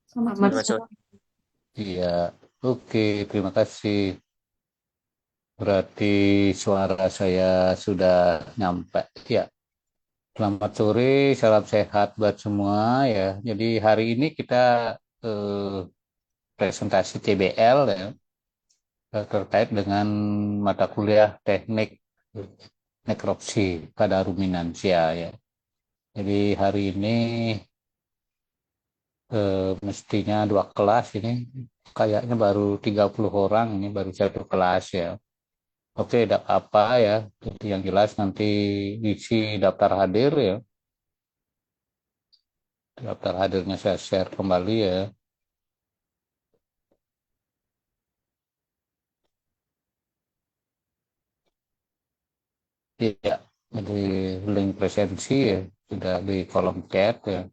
Selamat Terima kasih. sore. Iya, oke, terima kasih. Berarti suara saya sudah nyampe. Ya, selamat sore, salam sehat buat semua ya. Jadi hari ini kita eh, presentasi TBL ya, terkait dengan mata kuliah teknik nekropsi pada ruminansia ya. Jadi hari ini mestinya dua kelas ini, kayaknya baru 30 orang, ini baru satu kelas ya. Oke, tidak apa ya. Jadi yang jelas nanti isi daftar hadir ya. Daftar hadirnya saya share kembali ya. Iya, jadi link presensi ya sudah di kolom chat ya.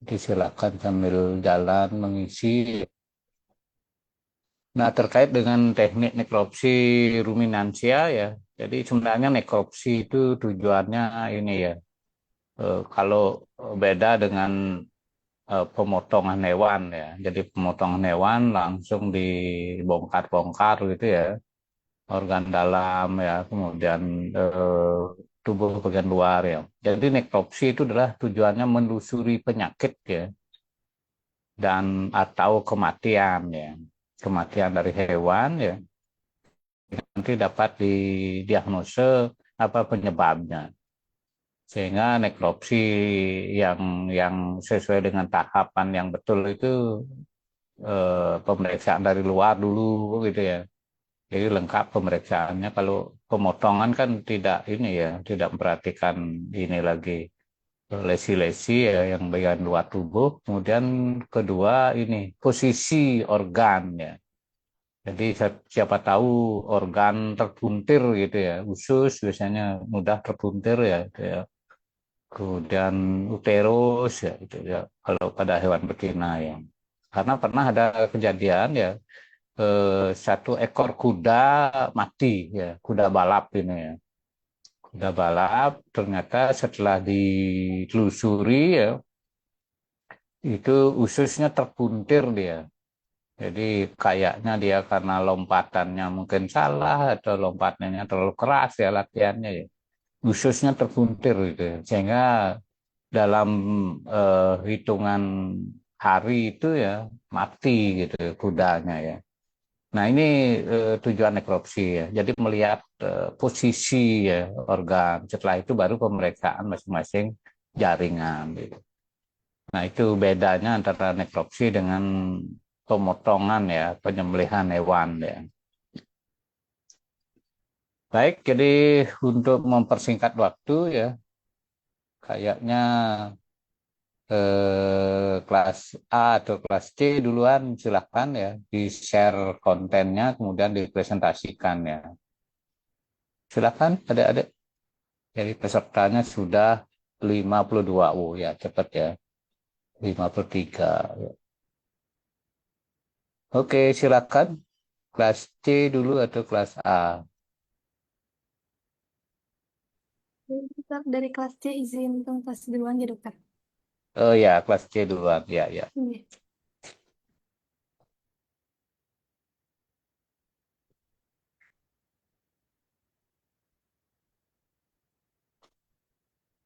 Jadi silakan sambil jalan mengisi. Nah, terkait dengan teknik nekropsi ruminansia ya. Jadi sebenarnya nekropsi itu tujuannya ini ya. Kalau beda dengan pemotongan hewan ya. Jadi pemotongan hewan langsung dibongkar-bongkar gitu ya, organ dalam ya, kemudian eh, tubuh bagian luar ya. Jadi nekropsi itu adalah tujuannya menelusuri penyakit ya dan atau kematian ya. Kematian dari hewan ya. Nanti dapat didiagnose apa penyebabnya. Sehingga nekropsi yang yang sesuai dengan tahapan yang betul itu pemeriksaan dari luar dulu gitu ya. Jadi lengkap pemeriksaannya. Kalau pemotongan kan tidak ini ya, tidak memperhatikan ini lagi lesi-lesi ya yang bagian luar tubuh. Kemudian kedua ini posisi organ ya. Jadi siapa tahu organ terpuntir gitu ya, usus biasanya mudah terpuntir ya, gitu ya. Kemudian uterus ya, gitu ya. Kalau pada hewan betina ya. Karena pernah ada kejadian ya, satu ekor kuda mati ya, kuda balap ini ya. Kuda balap ternyata setelah ditelusuri ya, itu ususnya terpuntir dia. Jadi kayaknya dia karena lompatannya mungkin salah atau lompatannya terlalu keras ya latihannya ya. Ususnya terpuntir gitu ya. Sehingga dalam hitungan hari itu ya mati gitu kudanya ya. Nah, ini tujuan nekropsi ya. Jadi melihat posisi ya organ. Setelah itu baru pemeriksaan masing-masing jaringan gitu. Nah, itu bedanya antara nekropsi dengan pemotongan ya, penyembelihan hewan ya. Baik, jadi untuk mempersingkat waktu ya, kayaknya kelas A atau kelas C duluan silakan ya, di-share kontennya kemudian dipresentasikan ya. Silakan adik-adik. Jadi pesertanya sudah 52. Oh ya, cepat ya. 53. Oke, silakan. Kelas C dulu atau kelas A? Dokter dari kelas C izin kelas duluan ya dokter. Oh ya, kelas C duluan. Ya, ya. Iya.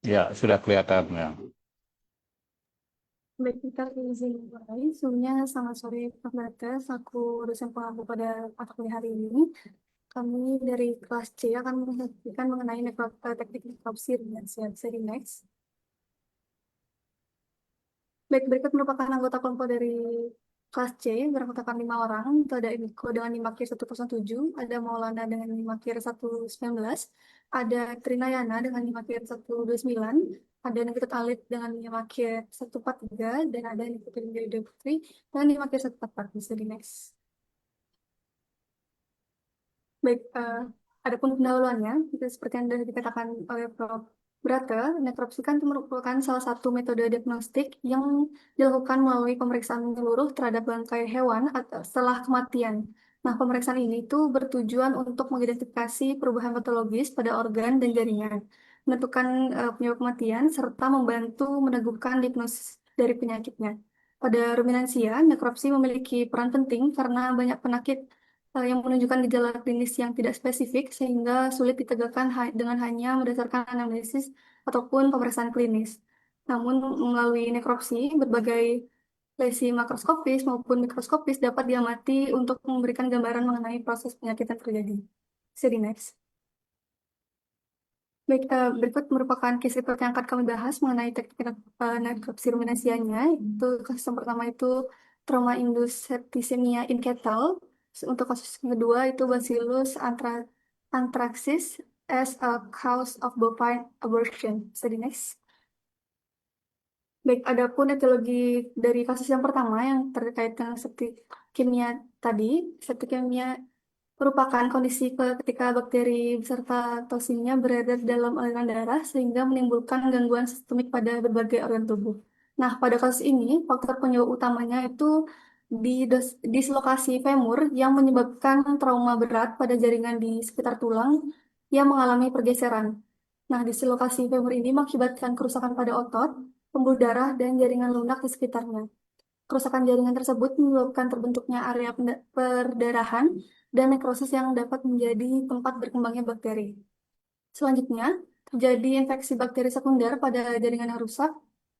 Ya, sudah kelihatan ya. Baik dokter izin mulai. Sebelumnya selamat sore Pak Batas. Aku dosen pengampu pada mata kuliah hari ini. Kami dari kelas C akan menyampaikan mengenai teknik nekropsi dan seri next. Baik, berikut merupakan anggota kelompok dari kelas C, beranggotakan 5 orang. Itu ada Emiko dengan NIMAKIR 107, ada Maulana dengan NIMAKIR 119, ada Trinayana dengan NIMAKIR 129, ada Nikita Alit dengan NIMAKIR 143, dan ada Nikita Dewi Putri dengan NIMAKIR 144. Bisa di next. Baik, adapun pendahuluannya, itu seperti yang sudah dikatakan oleh Prof. Brata, nekropsi kan itu merupakan salah satu metode diagnostik yang dilakukan melalui pemeriksaan menyeluruh terhadap bangkai hewan atau setelah kematian. Nah, pemeriksaan ini itu bertujuan untuk mengidentifikasi perubahan patologis pada organ dan jaringan, menentukan penyebab kematian, serta membantu meneguhkan diagnosis dari penyakitnya. Pada ruminansia, nekropsi memiliki peran penting karena banyak penyakit yang menunjukkan gejala klinis yang tidak spesifik sehingga sulit ditegakkan dengan hanya berdasarkan anamnesis ataupun pemeriksaan klinis. Namun, melalui nekropsi, berbagai lesi makroskopis maupun mikroskopis dapat diamati untuk memberikan gambaran mengenai proses penyakit yang terjadi. Jadi next. Baik, berikut merupakan case report yang akan kami bahas mengenai teknik nekropsi ruminansianya. Itu kasus yang pertama itu trauma induced septicemia in cattle. Untuk kasus yang kedua itu Bacillus anthracis as a cause of bovine abortion. Jadi next. Baik, adapun etiologi dari kasus yang pertama yang terkait dengan septik kimia tadi, septik kimia merupakan kondisi ketika bakteri beserta toksinnya berada di dalam aliran darah sehingga menimbulkan gangguan sistemik pada berbagai organ tubuh. Nah, pada kasus ini, faktor penyebab utamanya itu dislokasi femur yang menyebabkan trauma berat pada jaringan di sekitar tulang yang mengalami pergeseran. Nah, dislokasi femur ini mengakibatkan kerusakan pada otot, pembuluh darah, dan jaringan lunak di sekitarnya. Kerusakan jaringan tersebut menyebabkan terbentuknya area perdarahan dan nekrosis yang dapat menjadi tempat berkembangnya bakteri. Selanjutnya, terjadi infeksi bakteri sekunder pada jaringan yang rusak,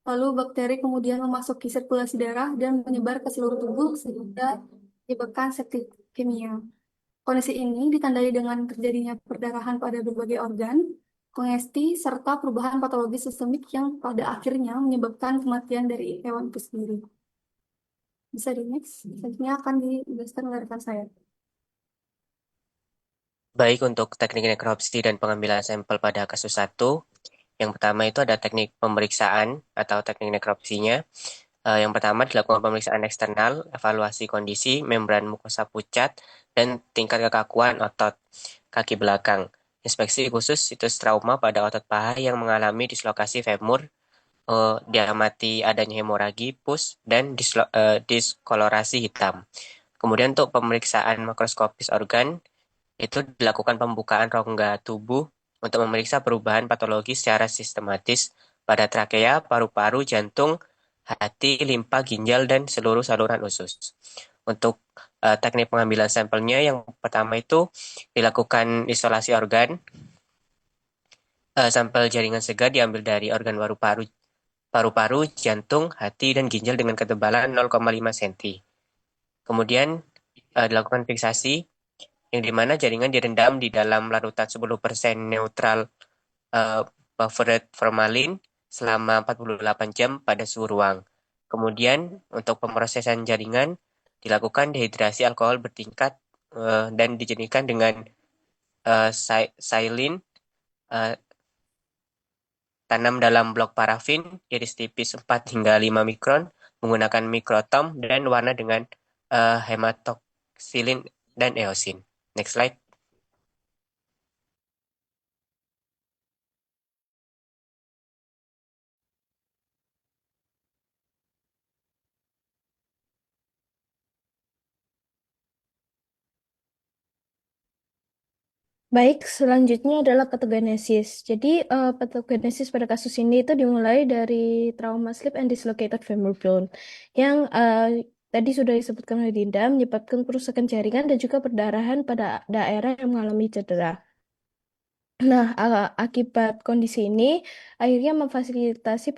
lalu bakteri kemudian memasuki sirkulasi darah dan menyebar ke seluruh tubuh sehingga menyebabkan septikemia. Kondisi ini ditandai dengan terjadinya perdarahan pada berbagai organ, kongesti, serta perubahan patologi sistemik yang pada akhirnya menyebabkan kematian dari hewan itu sendiri. Bisa di next. Selanjutnya akan dijelaskan oleh rekan saya. Baik untuk teknik nekropsi dan pengambilan sampel pada kasus 1, yang pertama itu ada teknik pemeriksaan atau teknik nekropsinya. Yang pertama dilakukan pemeriksaan eksternal, evaluasi kondisi membran mukosa pucat, dan tingkat kekakuan otot kaki belakang. Inspeksi khusus situs trauma pada otot paha yang mengalami dislokasi femur, diamati adanya hemoragi, pus, dan diskolorasi hitam. Kemudian untuk pemeriksaan makroskopis organ, itu dilakukan pembukaan rongga tubuh untuk memeriksa perubahan patologi secara sistematis pada trakea, paru-paru, jantung, hati, limpa, ginjal, dan seluruh saluran usus. Untuk teknik pengambilan sampelnya, yang pertama itu dilakukan isolasi organ. Sampel jaringan segar diambil dari organ paru-paru, jantung, hati, dan ginjal dengan ketebalan 0,5 cm. Kemudian dilakukan fiksasi yang dimana jaringan direndam di dalam larutan 10% neutral buffered formalin selama 48 jam pada suhu ruang. Kemudian untuk pemrosesan jaringan dilakukan dehidrasi alkohol bertingkat dan dijeniskan dengan silin, tanam dalam blok parafin iris tipis 4 hingga 5 mikron menggunakan mikrotom dan warna dengan hematoksilin dan eosin. Next slide. Baik, selanjutnya adalah patogenesis. Jadi, patogenesis pada kasus ini itu dimulai dari trauma slip and dislocated femur bone yang tadi sudah disebutkan oleh Dinda, menyebabkan kerusakan jaringan dan juga perdarahan pada daerah yang mengalami cedera. Nah, akibat kondisi ini akhirnya memfasilitasi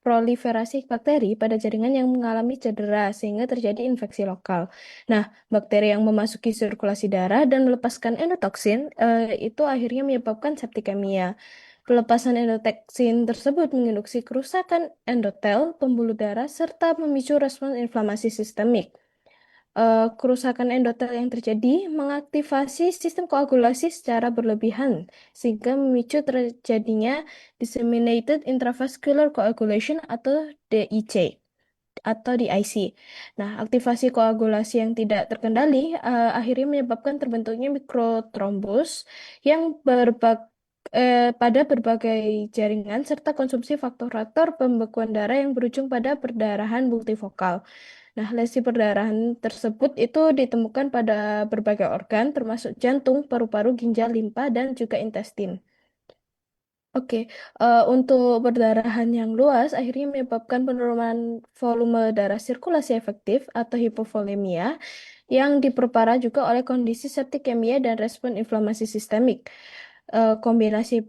proliferasi bakteri pada jaringan yang mengalami cedera sehingga terjadi infeksi lokal. Nah, bakteri yang memasuki sirkulasi darah dan melepaskan endotoksin itu akhirnya menyebabkan septikemia. Pelepasan endotoksin tersebut menginduksi kerusakan endotel, pembuluh darah, serta memicu respons inflamasi sistemik. Kerusakan endotel yang terjadi mengaktifasi sistem koagulasi secara berlebihan, sehingga memicu terjadinya disseminated intravascular coagulation atau DIC atau DIC. Nah, aktivasi koagulasi yang tidak terkendali akhirnya menyebabkan terbentuknya mikrotrombus yang pada berbagai jaringan serta konsumsi faktor-faktor pembekuan darah yang berujung pada perdarahan multivokal. Nah, lesi perdarahan tersebut itu ditemukan pada berbagai organ, termasuk jantung, paru-paru, ginjal, limpa, dan juga intestin. Oke, untuk perdarahan yang luas akhirnya menyebabkan penurunan volume darah sirkulasi efektif atau hipovolemia yang diperparah juga oleh kondisi septikemia dan respon inflamasi sistemik. Kombinasi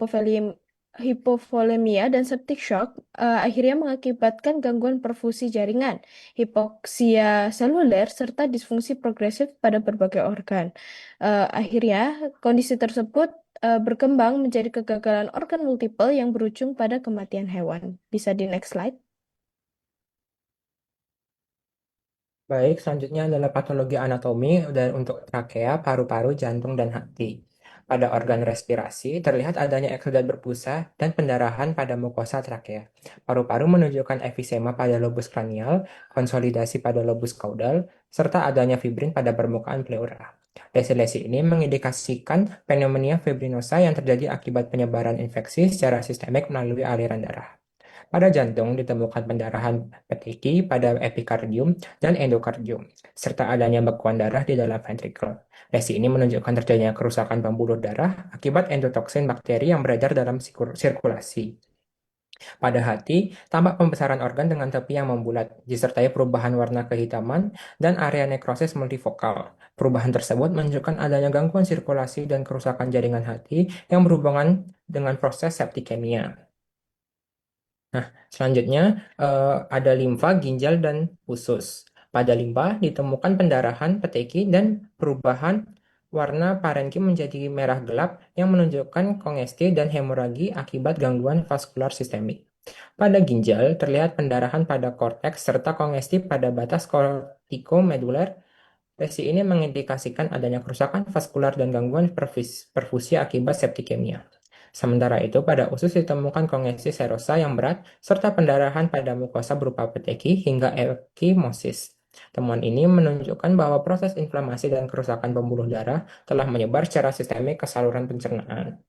hipovolemia dan septic shock akhirnya mengakibatkan gangguan perfusi jaringan, hipoksia seluler, serta disfungsi progresif pada berbagai organ. Akhirnya, kondisi tersebut berkembang menjadi kegagalan organ multiple yang berujung pada kematian hewan. Bisa di next slide. Baik, selanjutnya adalah patologi anatomi dan untuk trakea, paru-paru, jantung, dan hati. Pada organ respirasi, terlihat adanya eksudat berbusa dan pendarahan pada mukosa trakea. Paru-paru menunjukkan emfisema pada lobus kranial, konsolidasi pada lobus caudal, serta adanya fibrin pada permukaan pleura. Lesi-lesi ini mengindikasikan pneumonia fibrinosa yang terjadi akibat penyebaran infeksi secara sistemik melalui aliran darah. Pada jantung ditemukan pendarahan petiki pada epikardium dan endokardium, serta adanya bekuan darah di dalam ventrikel. Lesi ini menunjukkan terjadinya kerusakan pembuluh darah akibat endotoksin bakteri yang beredar dalam sirkulasi. Pada hati, tampak pembesaran organ dengan tepi yang membulat, disertai perubahan warna kehitaman dan area nekrosis multifokal. Perubahan tersebut menunjukkan adanya gangguan sirkulasi dan kerusakan jaringan hati yang berhubungan dengan proses septikemia. Nah, selanjutnya ada limfa, ginjal, dan usus. Pada limfa ditemukan pendarahan, peteki, dan perubahan warna parenkim menjadi merah gelap yang menunjukkan kongesti dan hemoragi akibat gangguan vaskular sistemik. Pada ginjal terlihat pendarahan pada korteks serta kongesti pada batas kortikomedular. Lesi ini mengindikasikan adanya kerusakan vaskular dan gangguan perfusi akibat septikemia. Sementara itu, pada usus ditemukan kongesti serosa yang berat serta pendarahan pada mukosa berupa peteki hingga ekimosis. Temuan ini menunjukkan bahwa proses inflamasi dan kerusakan pembuluh darah telah menyebar secara sistemik ke saluran pencernaan.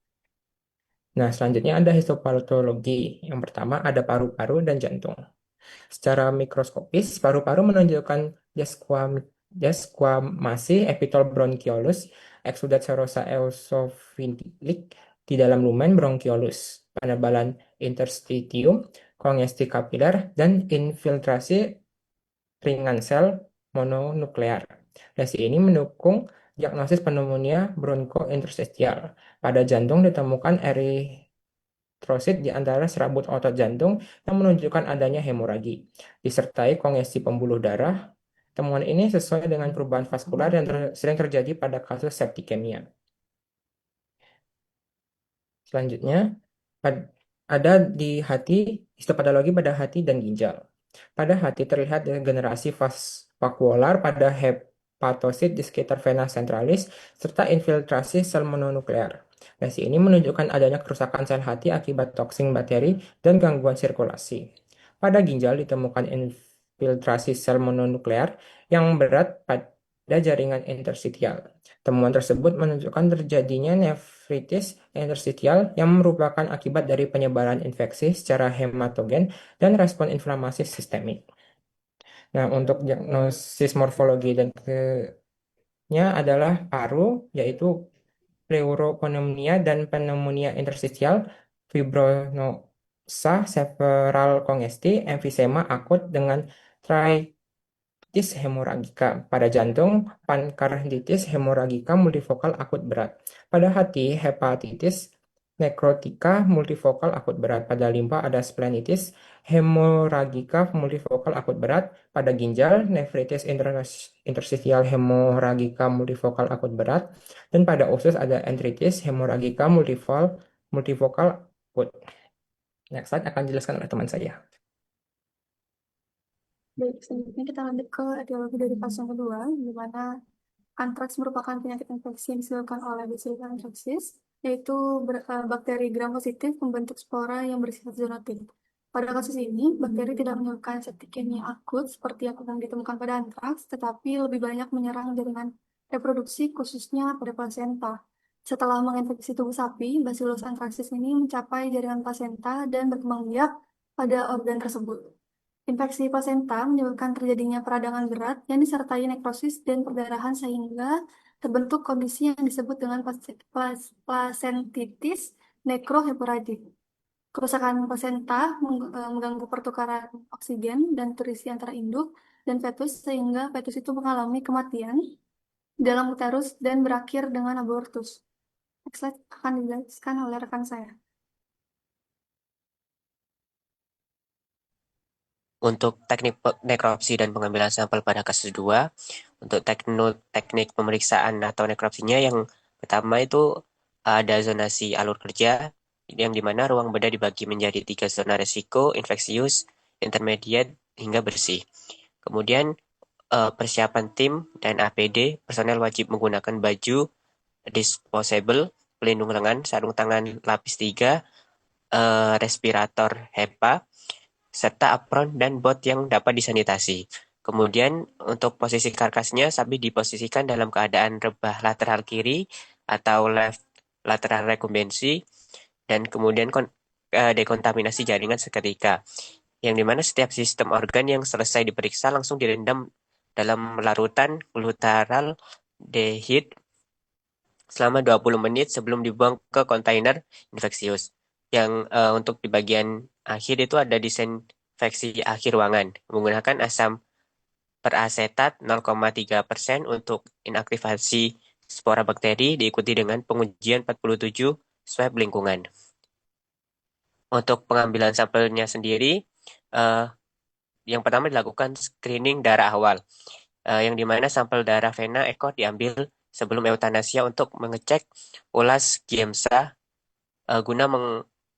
Nah, selanjutnya ada histopatologi. Yang pertama ada paru-paru dan jantung. Secara mikroskopis, paru-paru menunjukkan desquamasi epitol bronchiolus, eksudat serosa eosinofilik di dalam lumen bronchiolus, penebalan interstitium, kongesti kapiler, dan infiltrasi ringan sel mononuklear. Lesi ini mendukung diagnosis pneumonia bronkointerstisial. Pada jantung ditemukan eritrosit di antara serabut otot jantung yang menunjukkan adanya hemoragi, disertai kongesti pembuluh darah. Temuan ini sesuai dengan perubahan vaskular yang sering terjadi pada kasus septikemia. Selanjutnya, ada di hati, histopatologi pada hati dan ginjal. Pada hati terlihat degenerasi vakuolar pada hepatosit di sekitar vena centralis serta infiltrasi sel mononuklear. Lesi ini menunjukkan adanya kerusakan sel hati akibat toksin bakteri dan gangguan sirkulasi. Pada ginjal ditemukan infiltrasi sel mononuklear yang berat pada jaringan interstitial. Temuan tersebut menunjukkan terjadinya nefritis interstitial yang merupakan akibat dari penyebaran infeksi secara hematogen dan respon inflamasi sistemik. Nah, untuk diagnosis morfologi dan nya adalah paru, yaitu pleuropneumonia dan pneumonia interstitial, fibronosa, several kongesti, emfisema akut dengan tritis hemoragika. Pada jantung, pankarditis hemoragika multifokal akut berat. Pada hati, hepatitis nekrotika multifokal akut berat. Pada limfa ada splenitis hemoragika multifokal akut berat. Pada ginjal, nefritis interstitial hemoragika multifokal akut berat. Dan pada usus ada enteritis hemoragika multifokal akut. Next slide akan dijelaskan oleh teman saya. Baik, selanjutnya kita lanjut ke etiologi dari fase yang kedua, di mana antraks merupakan penyakit infeksi yang disebabkan oleh Bacillus anthracis, yaitu bakteri gram positif membentuk spora yang bersifat zoonotik. Pada kasus ini, bakteri tidak menyebabkan septikemia akut seperti yang ditemukan pada antraks, tetapi lebih banyak menyerang jaringan reproduksi khususnya pada plasenta. Setelah menginfeksi tubuh sapi, Bacillus anthracis ini mencapai jaringan plasenta dan berkembang biak pada organ tersebut. Infeksi plasenta menyebabkan terjadinya peradangan berat yang disertai nekrosis dan perdarahan sehingga terbentuk kondisi yang disebut dengan placentitis necrohemorrhagic. Kerusakan plasenta mengganggu pertukaran oksigen dan nutrisi antara induk dan fetus sehingga fetus itu mengalami kematian dalam uterus dan berakhir dengan abortus. Next slide akan dijelaskan oleh rekan saya. Untuk teknik nekropsi dan pengambilan sampel pada kasus 2, untuk teknik pemeriksaan atau nekropsinya yang pertama itu ada zonasi alur kerja, yang dimana ruang bedah dibagi menjadi 3 zona resiko, infeksius, intermediate, hingga bersih. Kemudian persiapan tim dan APD, personel wajib menggunakan baju disposable, pelindung lengan, sarung tangan lapis 3, respirator HEPA, serta apron dan bot yang dapat disanitasi. Kemudian untuk posisi karkasnya sapi diposisikan dalam keadaan rebah lateral kiri atau left lateral rekumbensi, dan kemudian dekontaminasi jaringan seketika. Yang dimana setiap sistem organ yang selesai diperiksa langsung direndam dalam larutan glutaraldehyde selama 20 menit sebelum dibuang ke kontainer infeksius. Yang untuk di bagian akhir itu ada disinfeksi akhir ruangan menggunakan asam perasetat 0,3% untuk inaktivasi spora bakteri, diikuti dengan pengujian 47 swab lingkungan. Untuk pengambilan sampelnya sendiri, yang pertama dilakukan screening darah awal, yang dimana sampel darah vena ekor diambil sebelum eutanasia untuk mengecek ulas Giemsa guna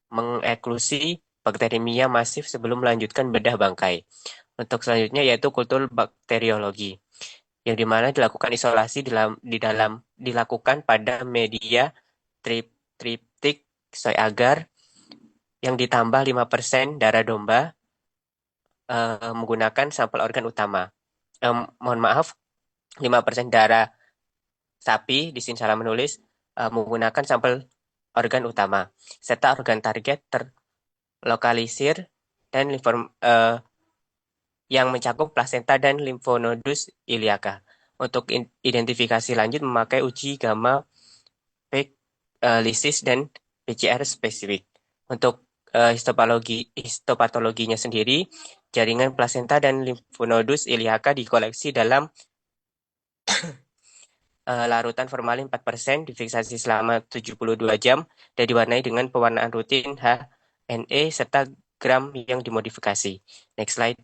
mengeklusi bakteremia masif sebelum melanjutkan bedah bangkai. Untuk selanjutnya yaitu kultur bakteriologi, yang dimana dilakukan isolasi dilakukan pada media triptik soy agar yang ditambah 5% darah domba menggunakan sampel organ utama. Mohon maaf, 5% darah sapi, di sini salah menulis, menggunakan sampel organ utama, serta organ target terlokalisir dan yang mencakup plasenta dan limfonodus iliaka. Untuk identifikasi lanjut memakai uji gamma lisis dan PCR spesifik. Untuk histopatologinya sendiri, jaringan plasenta dan limfonodus iliaka dikoleksi dalam larutan formalin 4%, difiksasi selama 72 jam, dan diwarnai dengan pewarnaan rutin HNE serta gram yang dimodifikasi. Next slide.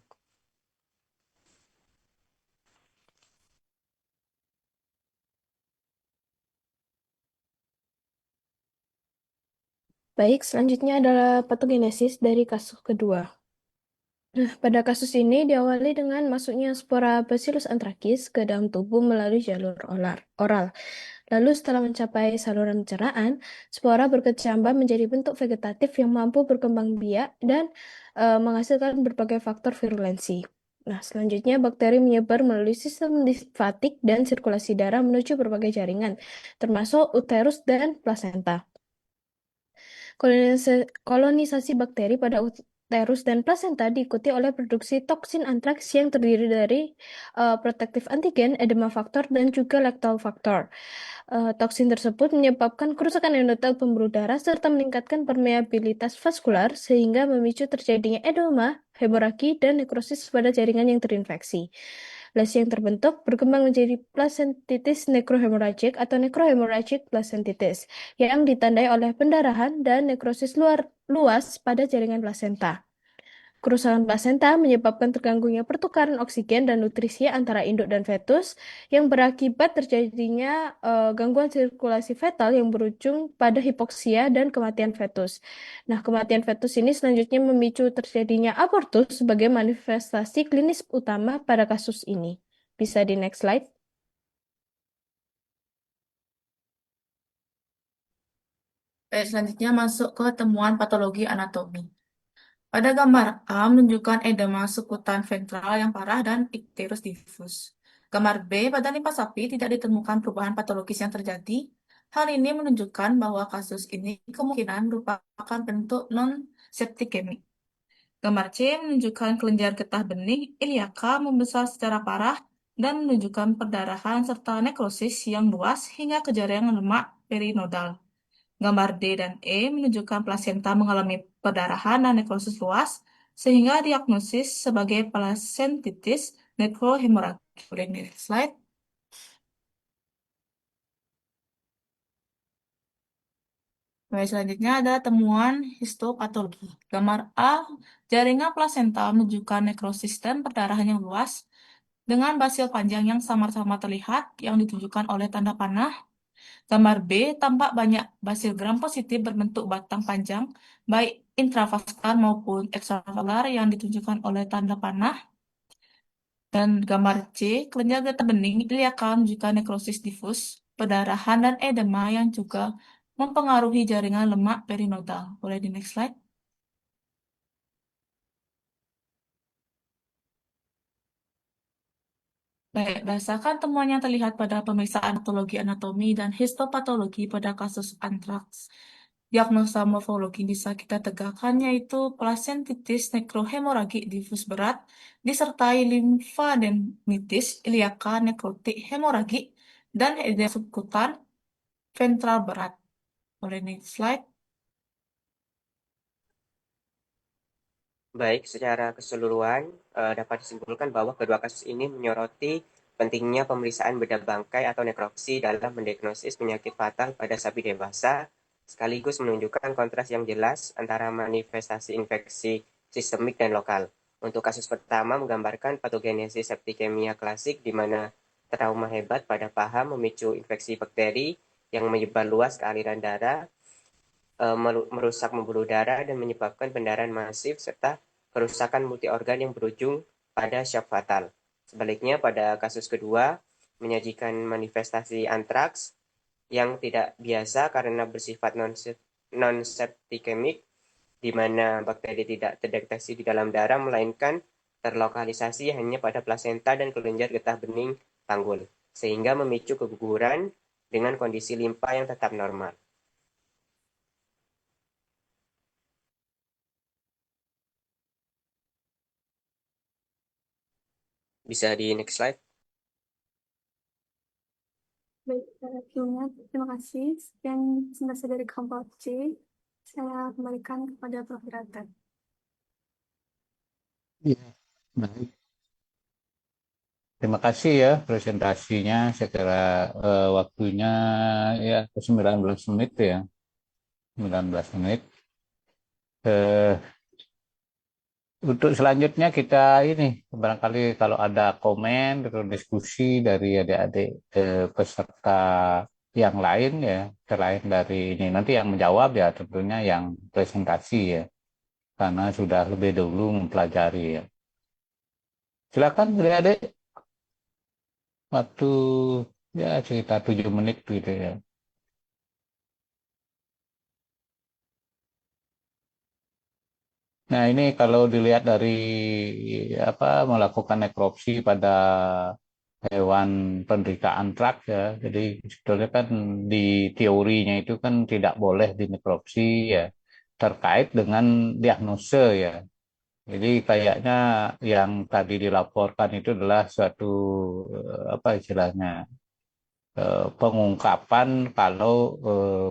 Baik, selanjutnya adalah patogenesis dari kasus kedua. Nah, pada kasus ini diawali dengan masuknya spora Bacillus anthracis ke dalam tubuh melalui jalur oral. Lalu setelah mencapai saluran pencernaan, spora berkecambah menjadi bentuk vegetatif yang mampu berkembang biak dan menghasilkan berbagai faktor virulensi. Nah, selanjutnya bakteri menyebar melalui sistem limfatik dan sirkulasi darah menuju berbagai jaringan, termasuk uterus dan plasenta. Kolonisasi bakteri pada uterus dan plasenta diikuti oleh produksi toksin antraks yang terdiri dari protektif antigen, edema faktor, dan juga lactal faktor. Toksin tersebut menyebabkan kerusakan endotel pembuluh darah serta meningkatkan permeabilitas vaskular sehingga memicu terjadinya edema, hemoragi, dan nekrosis pada jaringan yang terinfeksi. Lesi yang terbentuk berkembang menjadi placentitis necrohemorrhagic atau necrohemorrhagic placentitis yang ditandai oleh pendarahan dan nekrosis luas pada jaringan plasenta. Kerusakan plasenta menyebabkan terganggunya pertukaran oksigen dan nutrisi antara induk dan fetus yang berakibat terjadinya gangguan sirkulasi fetal yang berujung pada hipoksia dan kematian fetus. Nah, kematian fetus ini selanjutnya memicu terjadinya abortus sebagai manifestasi klinis utama pada kasus ini. Bisa di next slide. Baik, selanjutnya masuk ke temuan patologi anatomi. Pada gambar A menunjukkan edema sekutan ventral yang parah dan ikterus diffus. Gambar B, pada limpa sapi tidak ditemukan perubahan patologis yang terjadi. Hal ini menunjukkan bahwa kasus ini kemungkinan merupakan bentuk non-septikemik. Gambar C menunjukkan kelenjar getah benih iliaka membesar secara parah dan menunjukkan perdarahan serta nekrosis yang luas hingga ke jaringan lemak perinodal. Gambar D dan E menunjukkan plasenta mengalami perdarahan dan nekrosis luas, sehingga diagnosis sebagai plasentitis nekrohemoragik. Boleh next slide. Baik, selanjutnya ada temuan histopatologi. Gambar A, jaringan plasenta menunjukkan nekrosis dan perdarahan yang luas dengan basil panjang yang samar-samar terlihat yang ditunjukkan oleh tanda panah. Gambar B, tampak banyak basil gram positif berbentuk batang panjang, baik intravaskular maupun ekstravaskular yang ditunjukkan oleh tanda panah. Dan gambar C, kelenjar getah bening iliaka menunjukkan nekrosis difus, perdarahan, dan edema yang juga mempengaruhi jaringan lemak perinodal. Boleh di next slide. Baik, berdasarkan temuan yang terlihat pada pemeriksaan patologi anatomi dan histopatologi pada kasus antraks, diagnosa morfologi bisa kita tegakkan yaitu plasentitis nekrohemoragik difus berat disertai limfadenitis iliaka nekrotik hemoragik dan edema subkutan ventral berat. Boleh next slide. Baik, secara keseluruhan dapat disimpulkan bahwa kedua kasus ini menyoroti pentingnya pemeriksaan bedah bangkai atau nekropsi dalam mendiagnosis penyakit fatal pada sapi dewasa, sekaligus menunjukkan kontras yang jelas antara manifestasi infeksi sistemik dan lokal. Untuk kasus pertama menggambarkan patogenesis septikemia klasik di mana trauma hebat pada paha memicu infeksi bakteri yang menyebar luas ke aliran darah, merusak pembuluh darah dan menyebabkan pendarahan masif serta kerusakan multiorgan yang berujung pada shock fatal. Sebaliknya pada kasus kedua menyajikan manifestasi antraks yang tidak biasa karena bersifat non-septikemik di mana bakteri tidak terdeteksi di dalam darah melainkan terlokalisasi hanya pada plasenta dan kelenjar getah bening panggul sehingga memicu keguguran dengan kondisi limpa yang tetap normal. Bisa di next slide. Baik, Filmnya, terima kasih. Sekian presentasi dari kelompok C. Saya kembalikan kepada Prof. Wirata. Iya, baik. Terima kasih ya presentasinya. Saya kira waktunya ya 19 menit ya. 19 menit. Eh, untuk selanjutnya kita ini barangkali kalau ada komen atau diskusi dari adik-adik peserta yang lain ya, selain dari ini nanti yang menjawab ya tentunya yang presentasi ya, karena sudah lebih dulu mempelajari ya. Silakan adik-adik, waktu ya sekitar 7 menit gitu ya. Nah ini kalau dilihat dari apa melakukan nekropsi pada hewan penderita antraks ya. Jadi sebetulnya kan di teorinya itu kan tidak boleh dinekropsi ya terkait dengan diagnose ya. Jadi kayaknya yang tadi dilaporkan itu adalah suatu apa istilahnya pengungkapan kalau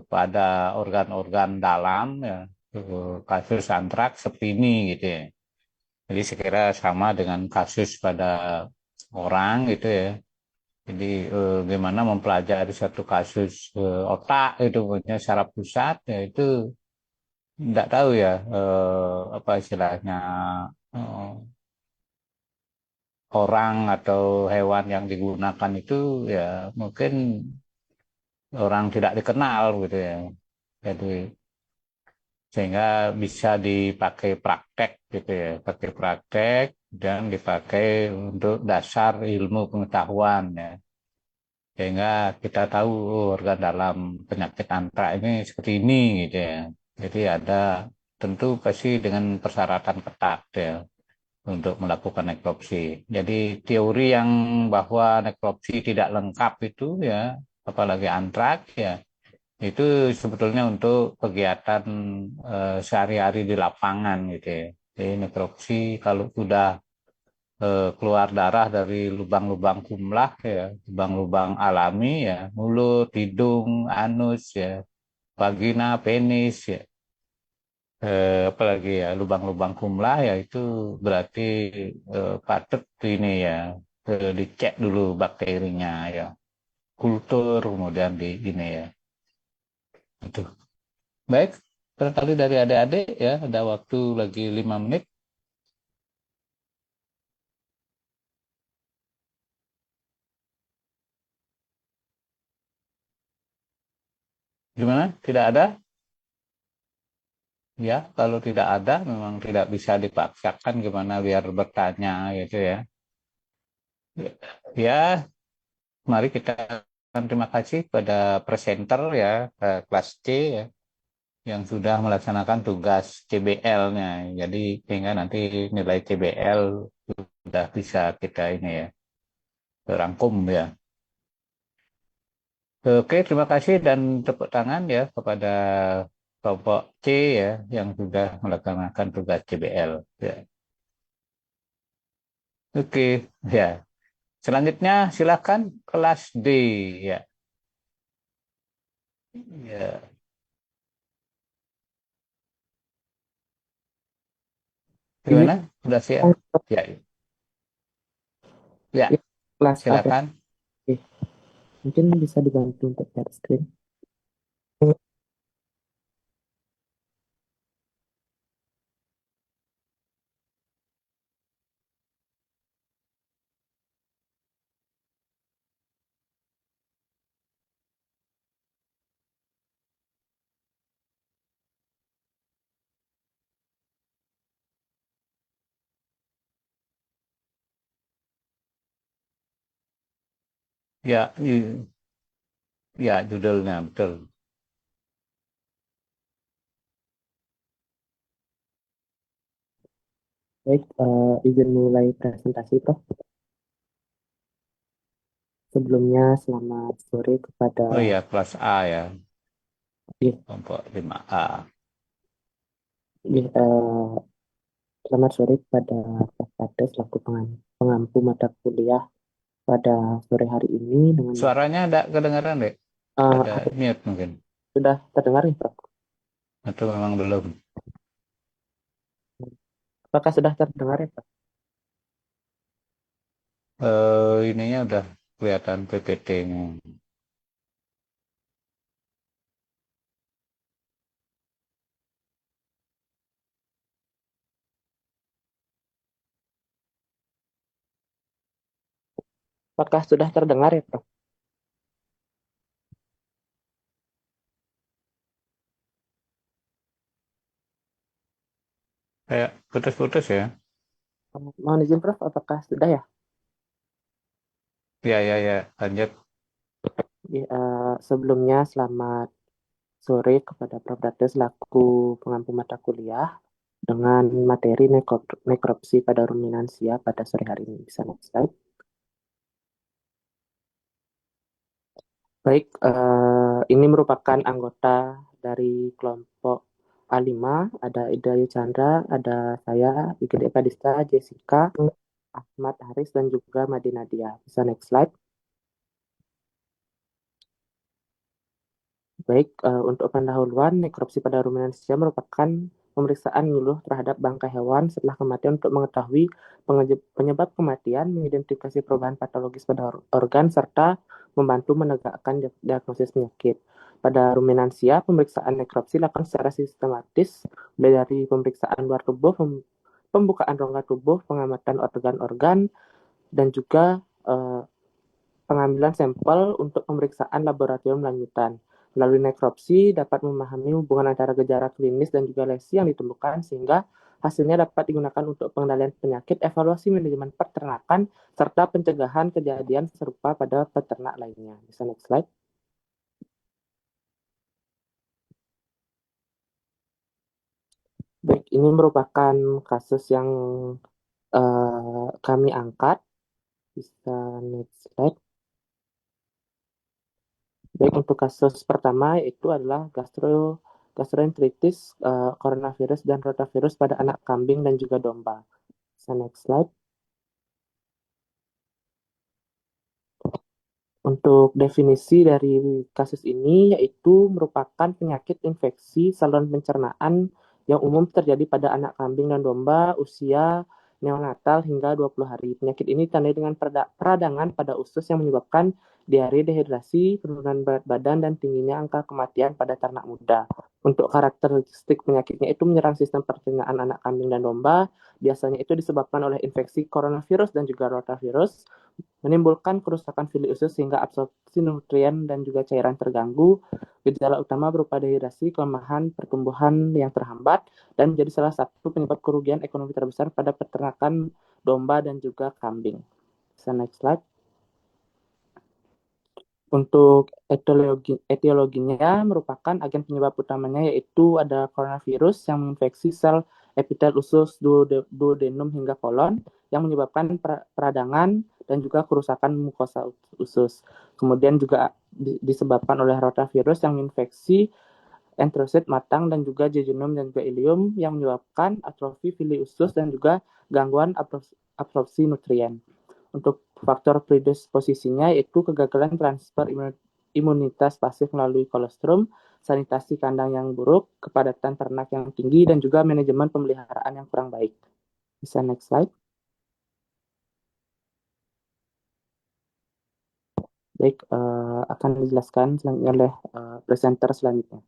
pada organ-organ dalam ya kasus antraks seperti ini gitu ya. Jadi saya kira sama dengan kasus pada orang gitu ya. Jadi gimana mempelajari satu kasus otak itu punya secara pusat ya itu tidak tahu ya apa istilahnya eh, orang atau hewan yang digunakan itu ya mungkin orang tidak dikenal gitu ya. Jadi sehingga bisa dipakai praktek gitu ya, pakai praktek dan dipakai untuk dasar ilmu pengetahuan ya. Sehingga kita tahu organ dalam penyakit antrak ini seperti ini gitu ya. Jadi ada tentu pasti dengan persyaratan ketat ya untuk melakukan nekropsi. Jadi teori yang bahwa nekropsi tidak lengkap itu ya, apalagi antrak ya, itu sebetulnya untuk kegiatan sehari-hari di lapangan gitu ya. Jadi nekropsi kalau sudah keluar darah dari lubang-lubang kumlah ya, lubang-lubang alami ya, mulut, hidung, anus ya, vagina, penis, ya. Apalagi ya lubang-lubang kumlah ya itu berarti patut ini ya dicek dulu bakterinya ya, kultur kemudian di ini ya. Itu. Baik, barangkali dari adik-adik ya ada waktu lagi 5 menit. Gimana? Tidak ada? Ya, kalau tidak ada memang tidak bisa dipaksakan gimana biar bertanya gitu ya. Ya, mari kita terima kasih pada presenter ya, kelas C ya, yang sudah melaksanakan tugas CBL-nya. Jadi sehingga nanti nilai CBL sudah bisa kita ini ya, rangkum ya. Oke, terima kasih dan tepuk tangan ya kepada kelompok C ya yang sudah melaksanakan tugas CBL. Ya. Oke, ya. Selanjutnya silakan kelas D ya. Ya. Ini Gimana? Sudah siap? Ya. Ya, kelas A. silakan. Oke. Mungkin bisa dibantu untuk share screen. Ya, ya judulnya betul. Baik, izin mulai presentasi, Prof. Sebelumnya, selamat sore kepada Oh iya, kelas A ya, Iya, kelompok 5A. iya, selamat sore kepada Prof. Kades selaku pengampu mata kuliah pada sore hari ini dengan Suaranya ada kedengaran deh? Ada mute mungkin? sudah terdengar nih, Prof. Atau memang belum? Apakah sudah terdengar ya, Prof? Ininya udah kelihatan PPT-nya. Apakah sudah terdengar ya, Prof? Kayak putus-putus ya? Mohon izin, Prof. Apakah sudah ya? Ya, ya, ya. Lanjut. Iya, sebelumnya selamat sore kepada Prof. Kades selaku pengampu mata kuliah dengan materi nekropsi pada ruminansia pada sore hari ini. Bisa next slide. Baik, ini merupakan anggota dari kelompok A5, ada Ida Chandra, ada saya, Igede Kadista, Jessica, Ahmad Haris, dan juga Madi Nadia. Bisa next slide. Baik, untuk pendahuluan, nekropsi pada ruminansia merupakan pemeriksaan nyuluh terhadap bangkai hewan setelah kematian untuk mengetahui penyebab kematian, mengidentifikasi perubahan patologis pada organ, serta membantu menegakkan diagnosis penyakit. Pada ruminansia, pemeriksaan nekropsi dilakukan secara sistematis, mulai dari pemeriksaan luar tubuh, pembukaan rongga tubuh, pengamatan organ-organ, dan juga pengambilan sampel untuk pemeriksaan laboratorium lanjutan. Melalui nekropsi dapat memahami hubungan antara gejala klinis dan juga lesi yang ditemukan sehingga hasilnya dapat digunakan untuk pengendalian penyakit, evaluasi manajemen peternakan, serta pencegahan kejadian serupa pada peternak lainnya. Bisa next slide. Baik, ini merupakan kasus yang kami angkat. Bisa next slide. Baik, untuk kasus pertama itu adalah gastroenteritis, coronavirus dan rotavirus pada anak kambing dan juga domba. Bisa next slide. Untuk definisi dari kasus ini yaitu merupakan penyakit infeksi saluran pencernaan yang umum terjadi pada anak kambing dan domba usia neonatal hingga 20 hari. Penyakit ini ditandai dengan peradangan pada usus yang menyebabkan diare, dehidrasi, penurunan berat badan, dan tingginya angka kematian pada ternak muda. Untuk karakteristik penyakitnya itu menyerang sistem pencernaan anak kambing dan domba. Biasanya itu disebabkan oleh infeksi coronavirus dan juga rotavirus, menimbulkan kerusakan fili usus sehingga absorpsi nutrien dan juga cairan terganggu. Gejala utama berupa dehidrasi, kelemahan pertumbuhan yang terhambat, dan menjadi salah satu penyebab kerugian ekonomi terbesar pada peternakan domba dan juga kambing. Bisa next slide. Untuk etiologinya merupakan agen penyebab utamanya yaitu ada coronavirus yang menginfeksi sel epitel usus, duodenum hingga kolon yang menyebabkan peradangan dan juga kerusakan mukosa usus. Kemudian juga disebabkan oleh rotavirus yang menginfeksi enterosit matang dan juga jejunum dan juga ileum yang menyebabkan atrofi fili usus dan juga gangguan absorpsi nutrien. Untuk faktor predisposisinya yaitu kegagalan transfer imunitas pasif melalui kolostrum, sanitasi kandang yang buruk, kepadatan ternak yang tinggi, dan juga manajemen pemeliharaan yang kurang baik. Bisa next slide. Baik, akan dijelaskan selanjutnya oleh presenter selanjutnya.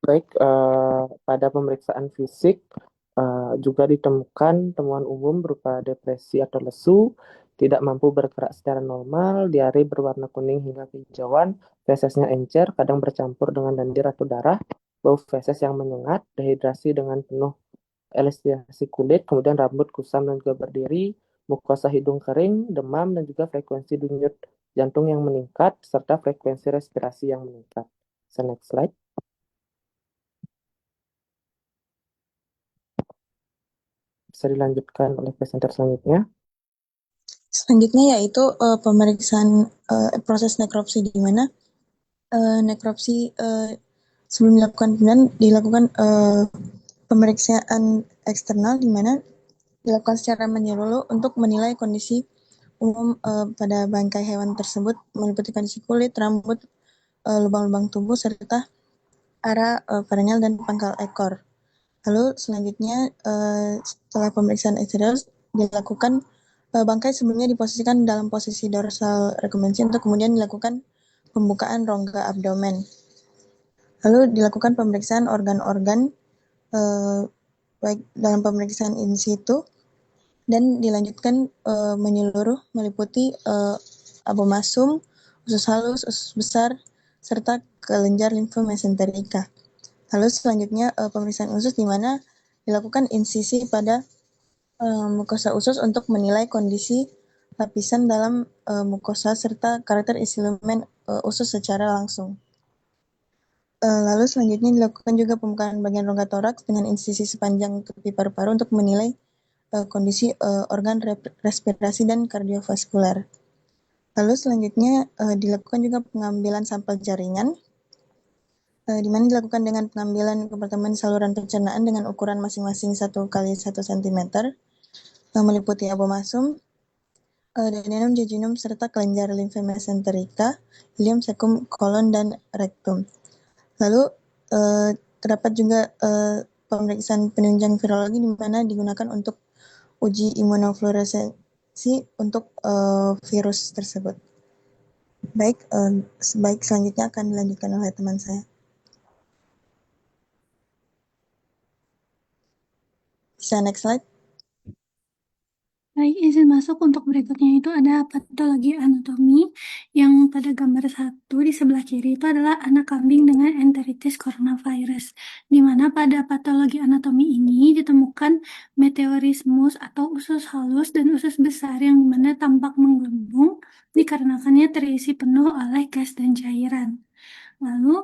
Baik, pada pemeriksaan fisik juga ditemukan temuan umum berupa depresi atau lesu, tidak mampu bergerak secara normal, diare berwarna kuning hingga kehijauan, fesesnya encer, kadang bercampur dengan lendir atau darah, bau feses yang menyengat, dehidrasi dengan penuh elastasi kulit, kemudian rambut kusam dan juga berdiri, mukosa hidung kering, demam, dan juga frekuensi denyut jantung yang meningkat, serta frekuensi respirasi yang meningkat. So, next slide. Bisa dilanjutkan oleh presenter selanjutnya. Selanjutnya yaitu pemeriksaan proses nekropsi, di mana nekropsi sebelum dilakukan pemilihan dilakukan pemeriksaan eksternal, di mana dilakukan secara menyeluruh untuk menilai kondisi umum pada bangkai hewan tersebut, meliputi kondisi kulit, rambut, lubang-lubang tubuh, serta arah perennial dan pangkal ekor. Lalu selanjutnya setelah pemeriksaan eksternal dilakukan bangkai sebelumnya diposisikan dalam posisi dorsal recumbens untuk kemudian dilakukan pembukaan rongga abdomen. Lalu dilakukan pemeriksaan organ-organ baik dalam pemeriksaan in situ dan dilanjutkan menyeluruh meliputi abomasum, usus halus, usus besar, serta kelenjar limfomesenterika. Lalu selanjutnya pemeriksaan usus di mana dilakukan insisi pada mukosa usus untuk menilai kondisi lapisan dalam mukosa serta karakter isi lumen usus secara langsung. Lalu selanjutnya dilakukan juga pembukaan bagian rongga toraks dengan insisi sepanjang tepi paru-paru untuk menilai kondisi organ respirasi dan kardiovaskular. Lalu selanjutnya dilakukan juga pengambilan sampel jaringan, di mana dilakukan dengan pengambilan kompartemen saluran pencernaan dengan ukuran masing-masing 1 kali 1 cm, meliputi abomasum, duodenum, jejunum, serta kelenjar limfomesenterika, ileum, cecum, kolon, dan rektum. Lalu terdapat juga pemeriksaan penunjang virologi di mana digunakan untuk uji imunofluoresensi untuk virus tersebut. Baik, selanjutnya akan dilanjutkan oleh teman saya. Bisa next slide. Baik, izin masuk untuk berikutnya itu ada patologi anatomi yang pada gambar 1 di sebelah kiri itu adalah anak kambing dengan enteritis coronavirus, di mana pada patologi anatomi ini ditemukan meteorismus atau usus halus dan usus besar yang dimana tampak menggelembung dikarenakannya terisi penuh oleh gas dan cairan. Lalu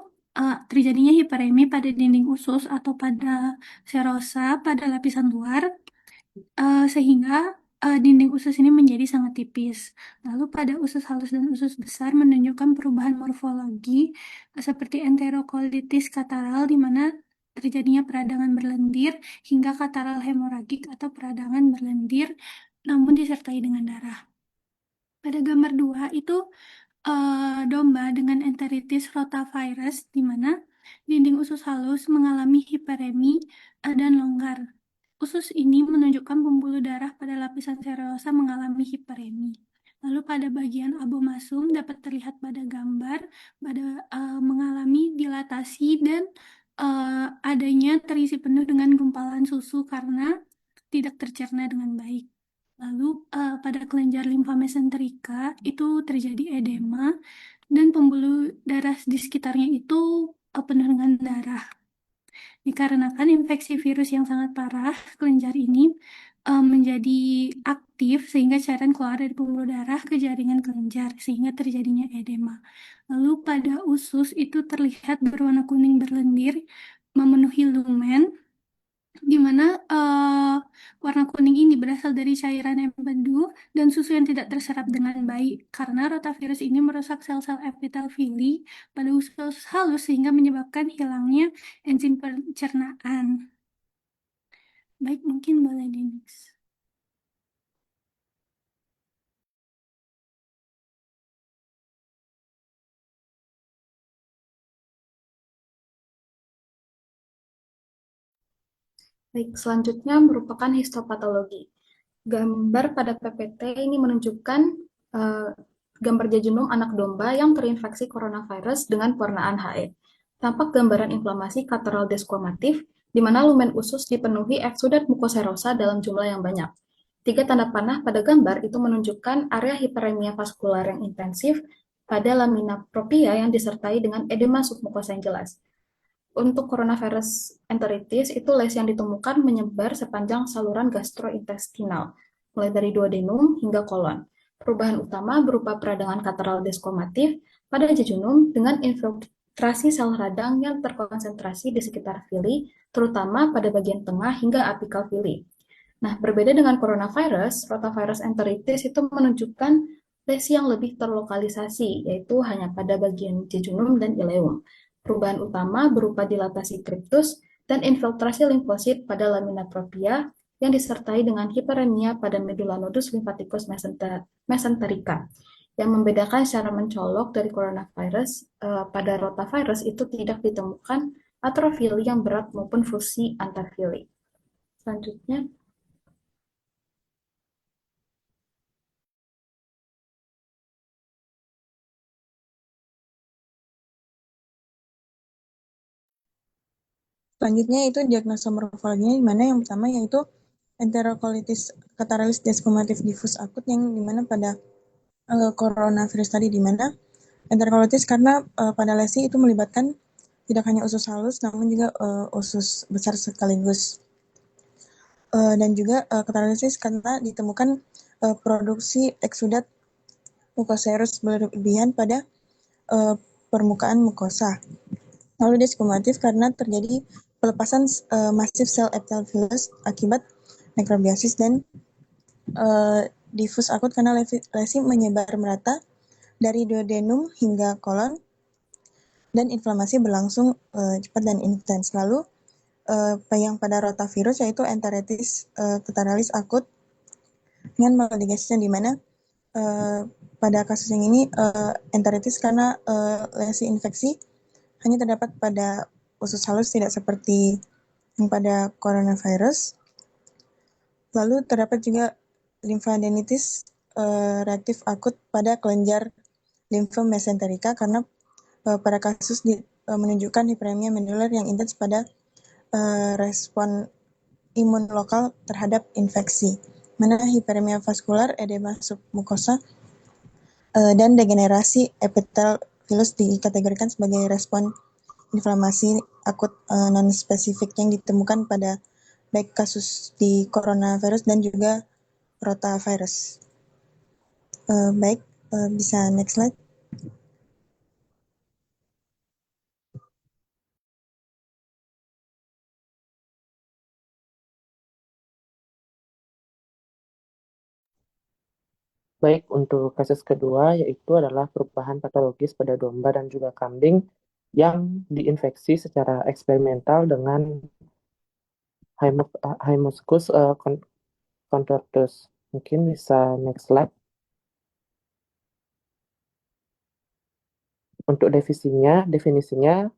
terjadinya hiperemi pada dinding usus atau pada serosa pada lapisan luar, sehingga dinding usus ini menjadi sangat tipis. Lalu pada usus halus dan usus besar menunjukkan perubahan morfologi seperti enterokolitis kataral di mana terjadinya peradangan berlendir hingga kataral hemoragik atau peradangan berlendir namun disertai dengan darah. Pada gambar 2 itu domba dengan enteritis rotavirus di mana dinding usus halus mengalami hiperemi dan longgar. Usus ini menunjukkan pembuluh darah pada lapisan serosa mengalami hiperemi. Lalu pada bagian abomasum dapat terlihat pada gambar pada mengalami dilatasi dan adanya terisi penuh dengan gumpalan susu karena tidak tercerna dengan baik. Lalu pada kelenjar limfomesenterika itu terjadi edema dan pembuluh darah di sekitarnya itu penuh dengan darah. Dikarenakan infeksi virus yang sangat parah, kelenjar ini menjadi aktif sehingga cairan keluar dari pembuluh darah ke jaringan kelenjar sehingga terjadinya edema. Lalu pada usus itu terlihat berwarna kuning berlendir memenuhi lumen di mana warna kuning ini berasal dari cairan empedu dan susu yang tidak terserap dengan baik karena rotavirus ini merusak sel-sel epitelfili pada usus halus sehingga menyebabkan hilangnya enzim pencernaan. Baik, mungkin boleh di next. Baik, selanjutnya merupakan histopatologi. Gambar pada PPT ini menunjukkan gambar jejunum anak domba yang terinfeksi coronavirus dengan pewarnaan HE. Tampak gambaran inflamasi kateral desquamatif, di mana lumen usus dipenuhi eksudat mukoserosa dalam jumlah yang banyak. 3 tanda panah pada gambar itu menunjukkan area hiperemia vaskular yang intensif pada lamina propria yang disertai dengan edema submukosa yang jelas. Untuk coronavirus enteritis, itu lesi yang ditemukan menyebar sepanjang saluran gastrointestinal, mulai dari duodenum hingga kolon. Perubahan utama berupa peradangan kateral desquamatif pada jejunum dengan infiltrasi sel radang yang terkonsentrasi di sekitar villi, terutama pada bagian tengah hingga apikal villi. Nah, berbeda dengan coronavirus, rotavirus enteritis itu menunjukkan lesi yang lebih terlokalisasi, yaitu hanya pada bagian jejunum dan ileum. Perubahan utama berupa dilatasi kriptus dan infiltrasi limfosit pada lamina propria yang disertai dengan hiperemia pada medulla nodus lymphaticus mesenterica. Yang membedakan secara mencolok dari coronavirus, pada rotavirus itu tidak ditemukan atrofili yang berat maupun fusi antarfili. Selanjutnya, Selanjutnya itu diagnosa morfologinya, di mana yang pertama yaitu enterokolitis catarrhalis desquamative diffuse akut, yang dimana pada coronavirus tadi, di mana enterokolitis karena pada lesi itu melibatkan tidak hanya usus halus namun juga usus besar sekaligus. Dan juga catarrhalisis karena ditemukan produksi eksudat mukoserus berlebihan pada permukaan mukosa. Lalu desquamatif karena terjadi pelepasan masif sel epithelial akibat nekrobiasis, dan difus akut karena lesi menyebar merata dari duodenum hingga kolon, dan inflamasi berlangsung cepat dan intens. Lalu yang pada rotavirus yaitu enteritis catarrhalis akut dengan maldigasi, yang dimana pada kasus yang ini enteritis karena lesi infeksi hanya terdapat pada usus halus, tidak seperti yang pada coronavirus. Lalu terdapat juga limfadenitis reaktif akut pada kelenjar limfomesenterika karena pada kasus menunjukkan hiperemia medular yang intens pada respon imun lokal terhadap infeksi. Mana hiperemia vaskular, edema submukosa, dan degenerasi epithelius dikategorikan sebagai respon inflamasi akut non-spesifik yang ditemukan pada baik kasus di coronavirus dan juga rotavirus. Baik, bisa next slide. Baik, untuk kasus kedua yaitu adalah perubahan patologis pada domba dan juga kambing yang diinfeksi secara eksperimental dengan Haemococcus contortus. Mungkin bisa next slide. Untuk definisinya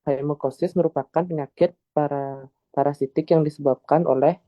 Haemococcus merupakan penyakit parasitik yang disebabkan oleh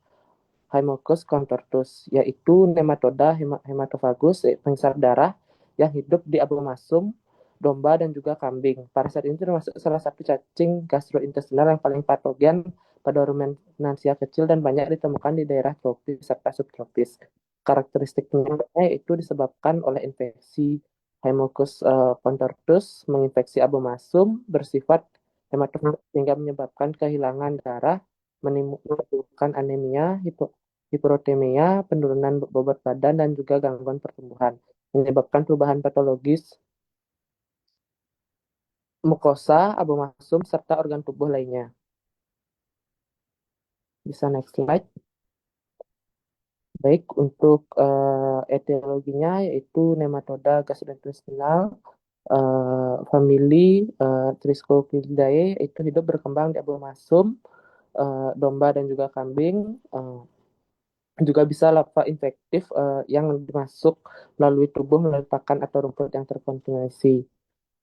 Haemococcus contortus, yaitu nematoda hematofagus, pengisap darah yang hidup di abomasum domba dan juga kambing. Parasit ini termasuk salah satu cacing gastrointestinal yang paling patogen pada rumenansia kecil dan banyak ditemukan di daerah tropis serta subtropis. Karakteristiknya itu disebabkan oleh infeksi Haemococcus contortus menginfeksi abomasum bersifat hematofagus sehingga menyebabkan kehilangan darah, menimbulkan anemia, hipoproteinemia, penurunan bobot badan, dan juga gangguan pertumbuhan. Menyebabkan perubahan patologis mukosa, abomasum, serta organ tubuh lainnya. Bisa next slide. Baik, untuk etiologinya yaitu nematoda gastrointestinal, famili Triskopilidae, itu hidup berkembang di abomasum domba dan juga kambing. Juga bisa larva infektif yang masuk melalui tubuh melalui pakan atau rumput yang terkontaminasi.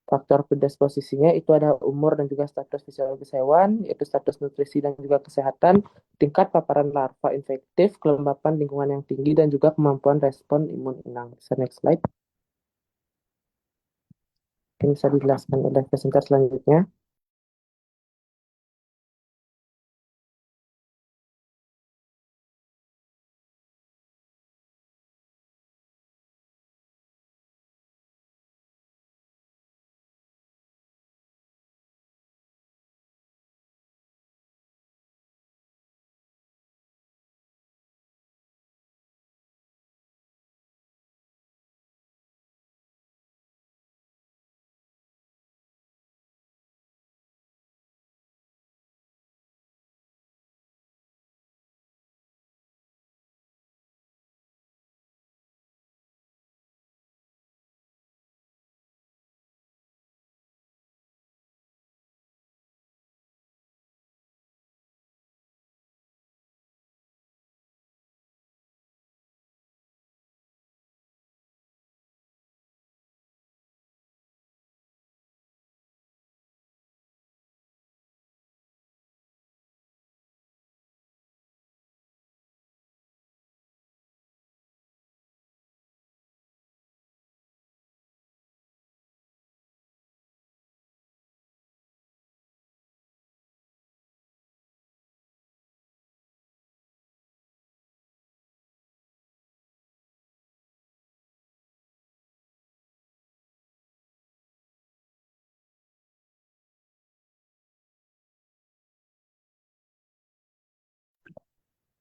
Faktor predisposisinya itu ada umur dan juga status fisiologis hewan, yaitu status nutrisi dan juga kesehatan, tingkat paparan larva infektif, kelembapan lingkungan yang tinggi, dan juga kemampuan respon imun inang. Bisa next slide. Ini bisa dijelaskan oleh presenter selanjutnya.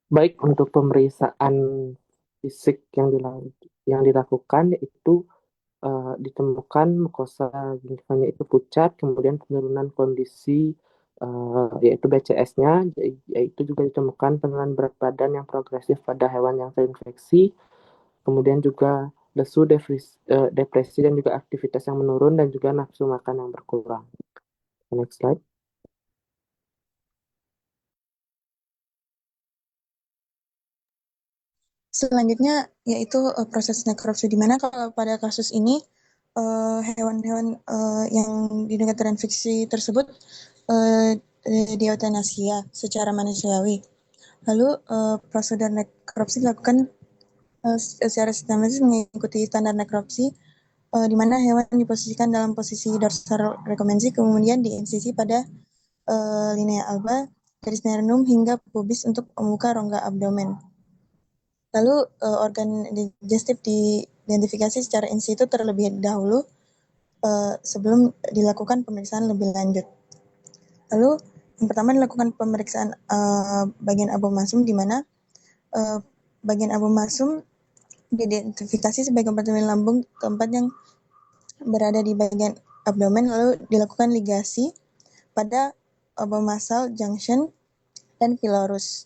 Baik, untuk pemeriksaan fisik yang dilakukan yaitu ditemukan mukosa gingivalnya itu pucat, kemudian penurunan kondisi yaitu BCS-nya, yaitu juga ditemukan penurunan berat badan yang progresif pada hewan yang terinfeksi, kemudian juga lesu, depresi, dan juga aktivitas yang menurun, dan juga nafsu makan yang berkurang. Next slide. Selanjutnya yaitu proses nekropsi, di mana kalau pada kasus ini hewan-hewan yang diduga terinfeksi tersebut diotanasia secara manusiawi. Lalu prosedur nekropsi dilakukan secara sistematis mengikuti standar nekropsi, di mana hewan diposisikan dalam posisi dorsal rekomensi, kemudian diinsisi pada linea alba, garis sternum hingga pubis untuk membuka rongga abdomen. Lalu organ digestif diidentifikasi secara in situ terlebih dahulu sebelum dilakukan pemeriksaan lebih lanjut. Lalu yang pertama dilakukan pemeriksaan bagian abomasum, di mana bagian abomasum diidentifikasi sebagai kompartemen lambung keempat yang berada di bagian abdomen, lalu dilakukan ligasi pada abomasal junction dan pylorus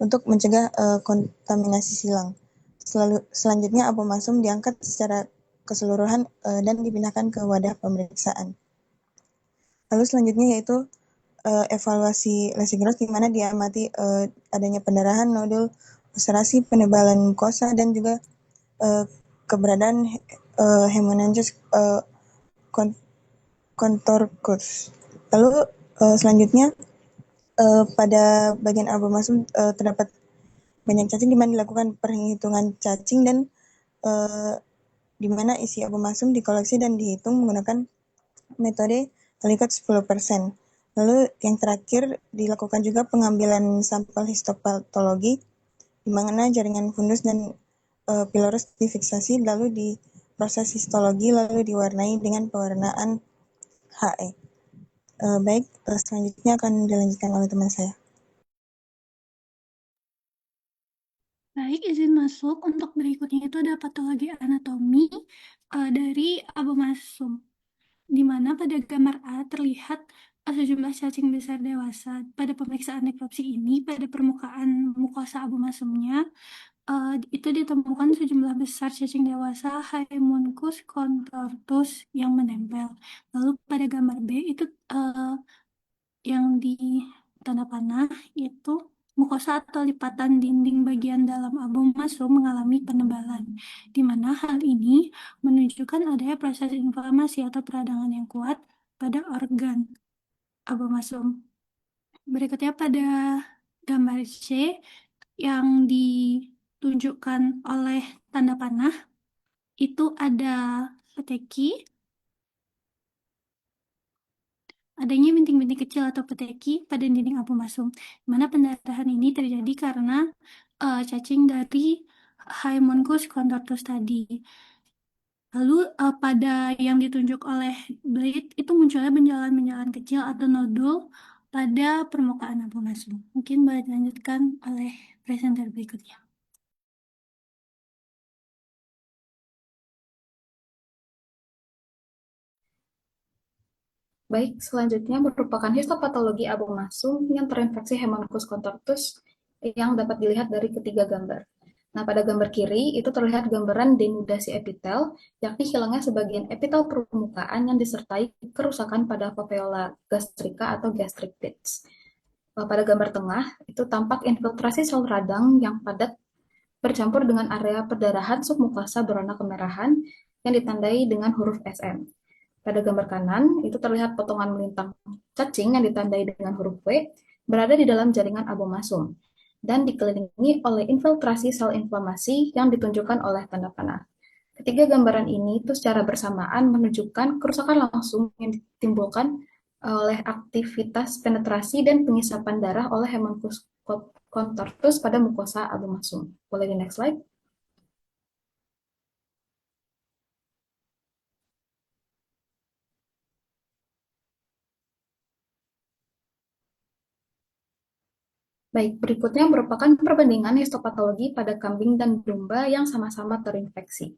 untuk mencegah kontaminasi silang. Selanjutnya abomasum diangkat secara keseluruhan dan dipindahkan ke wadah pemeriksaan. Lalu selanjutnya yaitu evaluasi lesi gross, di mana diamati adanya pendarahan, nodul, ulcerasi, penebalan mukosa, dan juga keberadaan hemangiopsis contorcus. Lalu selanjutnya pada bagian abomasum terdapat banyak cacing, di mana dilakukan perhitungan cacing dan di mana isi abomasum dikoleksi dan dihitung menggunakan metode Likert 10%. Lalu yang terakhir dilakukan juga pengambilan sampel histopatologi, di mana jaringan fundus dan pylorus difiksasi, lalu diproses histologi, lalu diwarnai dengan pewarnaan HE. Baik, selanjutnya akan dilanjutkan oleh teman saya. Baik, izin masuk. Untuk berikutnya itu ada patologi anatomi dari abomasum, di mana pada gambar A terlihat sejumlah cacing besar dewasa. Pada pemeriksaan nekropsi ini, pada permukaan mukosa abomasumnya, itu ditemukan sejumlah besar cacing dewasa Haemonchus contortus yang menempel. Lalu pada gambar B itu yang di tanda panah itu mukosa atau lipatan dinding bagian dalam abomasum mengalami penebalan, di mana hal ini menunjukkan adanya proses inflamasi atau peradangan yang kuat pada organ abomasum. Berikutnya pada gambar C yang ditunjukkan oleh tanda panah itu ada peteki, adanya bintik-bintik kecil atau peteki pada dinding abomasum, di mana pendarahan ini terjadi karena cacing dari Haemonchus contortus tadi. Lalu pada yang ditunjuk oleh Blade itu munculnya benjolan-benjolan kecil atau nodul pada permukaan abomasum. Mungkin boleh dilanjutkan oleh presenter berikutnya. Baik, selanjutnya merupakan histopatologi abomasum yang terinfeksi Haemonchus contortus yang dapat dilihat dari ketiga gambar. Nah, pada gambar kiri itu terlihat gambaran denudasi epitel, yakni hilangnya sebagian epitel permukaan yang disertai kerusakan pada alveola gastrika atau gastric pits. Pada gambar tengah itu tampak infiltrasi sel radang yang padat bercampur dengan area perdarahan submukosa berwarna kemerahan yang ditandai dengan huruf SM. Pada gambar kanan, itu terlihat potongan melintang cacing yang ditandai dengan huruf W berada di dalam jaringan abomasum dan dikelilingi oleh infiltrasi sel inflamasi yang ditunjukkan oleh tanda panah. Ketiga gambaran ini itu secara bersamaan menunjukkan kerusakan langsung yang ditimbulkan oleh aktivitas penetrasi dan pengisapan darah oleh Haemonchus contortus pada mukosa abomasum. Boleh di next slide? Baik, berikutnya merupakan perbandingan histopatologi pada kambing dan domba yang sama-sama terinfeksi.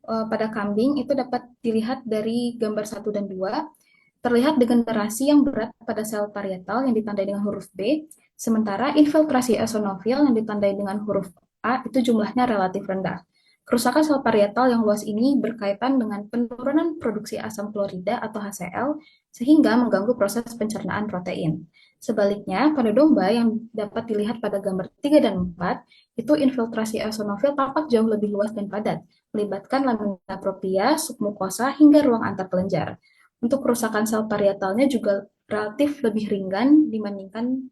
Pada kambing itu dapat dilihat dari gambar 1 dan 2, terlihat degenerasi yang berat pada sel parietal yang ditandai dengan huruf B, sementara infiltrasi eosinofil yang ditandai dengan huruf A itu jumlahnya relatif rendah. Kerusakan sel parietal yang luas ini berkaitan dengan penurunan produksi asam klorida atau HCl sehingga mengganggu proses pencernaan protein. Sebaliknya, pada domba yang dapat dilihat pada gambar 3 dan 4, itu infiltrasi eosinofil tampak jauh lebih luas dan padat, melibatkan lamina propria, submukosa, hingga ruang antarkelenjar. Untuk kerusakan sel parietalnya juga relatif lebih ringan dibandingkan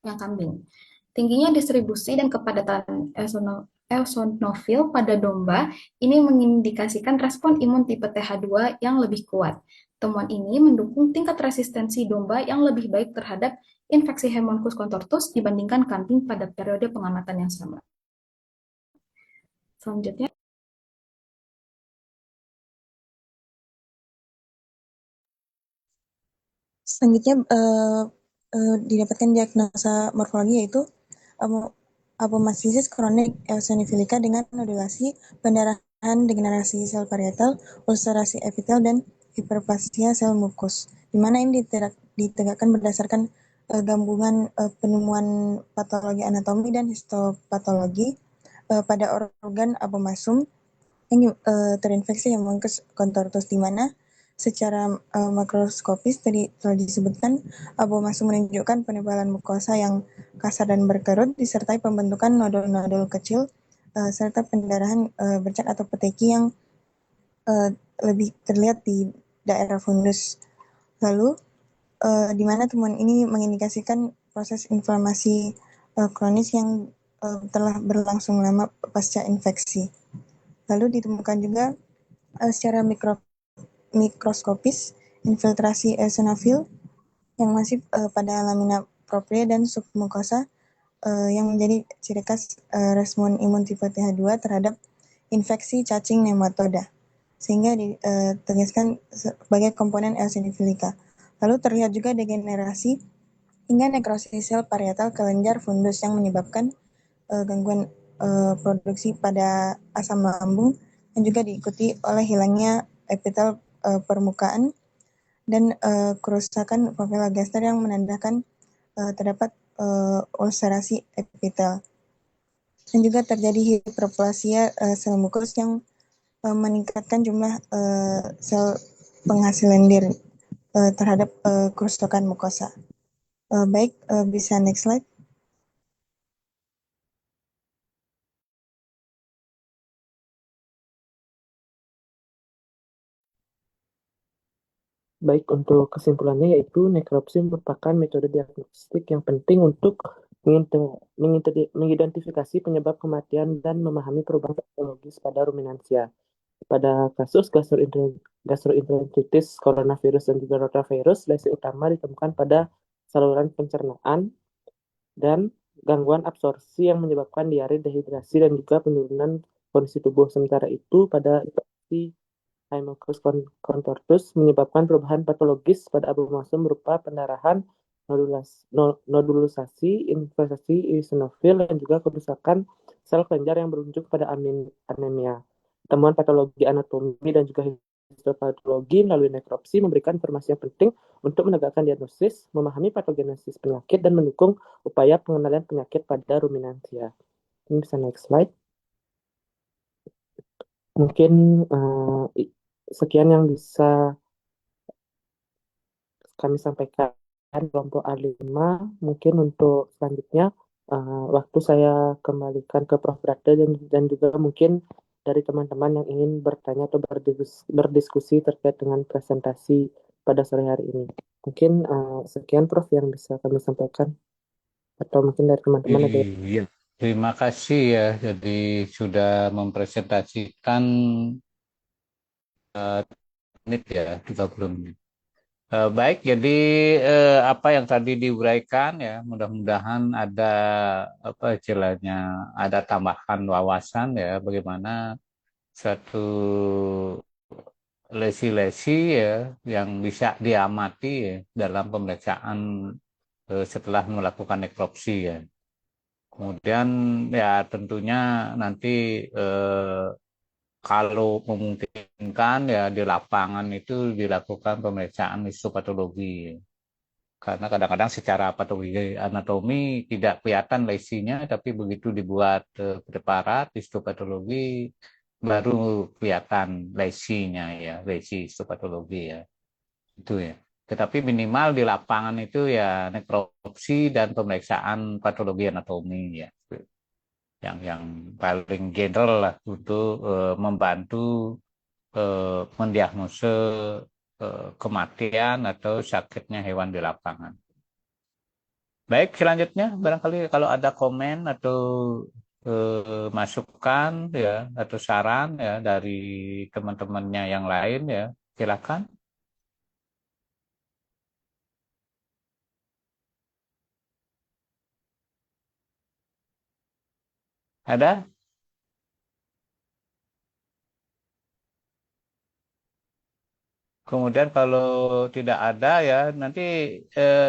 yang kambing. Tingginya distribusi dan kepadatan eosinofil pada domba ini mengindikasikan respon imun tipe TH2 yang lebih kuat. Temuan ini mendukung tingkat resistensi domba yang lebih baik terhadap infeksi Haemonchus contortus dibandingkan kambing pada periode pengamatan yang sama. Selanjutnya, Selanjutnya didapatkan diagnosa morfologi yaitu apomastisis kronik eosinofilika dengan nodulasi, pendarahan, degenerasi sel parietal, ulcerasi epitel, dan hiperplasia sel mukus. Di mana ini ditegakkan berdasarkan gabungan penemuan patologi anatomi dan histopatologi pada organ abomasum yang terinfeksi Haemonchus contortus, di mana secara makroskopis tadi telah disebutkan abomasum menunjukkan penebalan mukosa yang kasar dan berkerut disertai pembentukan nodul-nodul kecil serta pendarahan bercak atau peteki yang lebih terlihat di daerah fundus. Lalu di mana temuan ini mengindikasikan proses inflamasi kronis yang telah berlangsung lama pasca infeksi. Lalu ditemukan juga secara mikroskopis infiltrasi eosinofil yang masih pada lamina propria dan submukosa yang menjadi ciri khas respon imun tipe TH2 terhadap infeksi cacing nematoda, sehingga ditegaskan sebagai komponen eosinofilika. Lalu terlihat juga degenerasi hingga nekrosis sel parietal kelenjar fundus yang menyebabkan gangguan produksi pada asam lambung yang juga diikuti oleh hilangnya epitel permukaan dan kerusakan papilla gaster yang menandakan terdapat ulcerasi epitel. Dan juga terjadi hiperplasia sel mukus yang meningkatkan jumlah sel penghasil lendir terhadap kerusakan mukosa. Baik, bisa next slide. Baik, untuk kesimpulannya yaitu nekropsi merupakan metode diagnostik yang penting untuk mengidentifikasi penyebab kematian dan memahami perubahan patologis pada ruminansia. Pada kasus gastroenteritis coronavirus dan juga rotavirus, lesi utama ditemukan pada saluran pencernaan dan gangguan absorpsi yang menyebabkan diare, dehidrasi, dan juga penurunan kondisi tubuh. Sementara itu, pada infeksi Haemonchus contortus menyebabkan perubahan patologis pada abomasum berupa pendarahan, nodulusasi, infiltrasi eosinofil, dan juga kerusakan sel kelenjar yang berujung pada anemia. Temuan patologi anatomi dan juga histopatologi melalui nekropsi memberikan informasi yang penting untuk menegakkan diagnosis, memahami patogenesis penyakit, dan mendukung upaya pengenalan penyakit pada ruminansia. Ini bisa next slide. Mungkin sekian yang bisa kami sampaikan kelompok A5. Mungkin untuk selanjutnya waktu saya kembalikan ke Prof. Brate dan juga mungkin dari teman-teman yang ingin bertanya atau berdiskusi terkait dengan presentasi pada sore hari ini. Mungkin sekian Prof yang bisa kami sampaikan. Atau mungkin dari teman-teman ada yang... Iya, terima kasih ya. Jadi sudah mempresentasikan menit ya, 30 menit. Baik, jadi apa yang tadi diuraikan ya, mudah-mudahan ada apa istilahnya, ada tambahan wawasan ya, bagaimana satu lesi-lesi ya yang bisa diamati ya, dalam pemeriksaan setelah melakukan nekropsi ya. Kemudian ya tentunya nanti kalau memungkinkan ya di lapangan itu dilakukan pemeriksaan histopatologi. Karena kadang-kadang secara patologi anatomi tidak kelihatan lesinya, tapi begitu dibuat preparat histopatologi baru kelihatan lesinya ya, lesi histopatologi ya. Itu ya. Tetapi minimal di lapangan itu ya nekropsi dan pemeriksaan patologi anatomi ya. Yang paling general lah untuk membantu mendiagnosa kematian atau sakitnya hewan di lapangan. Baik, selanjutnya barangkali kalau ada komen atau masukan ya atau saran ya dari teman-temannya yang lain ya, silakan. Ada? Kemudian kalau tidak ada ya nanti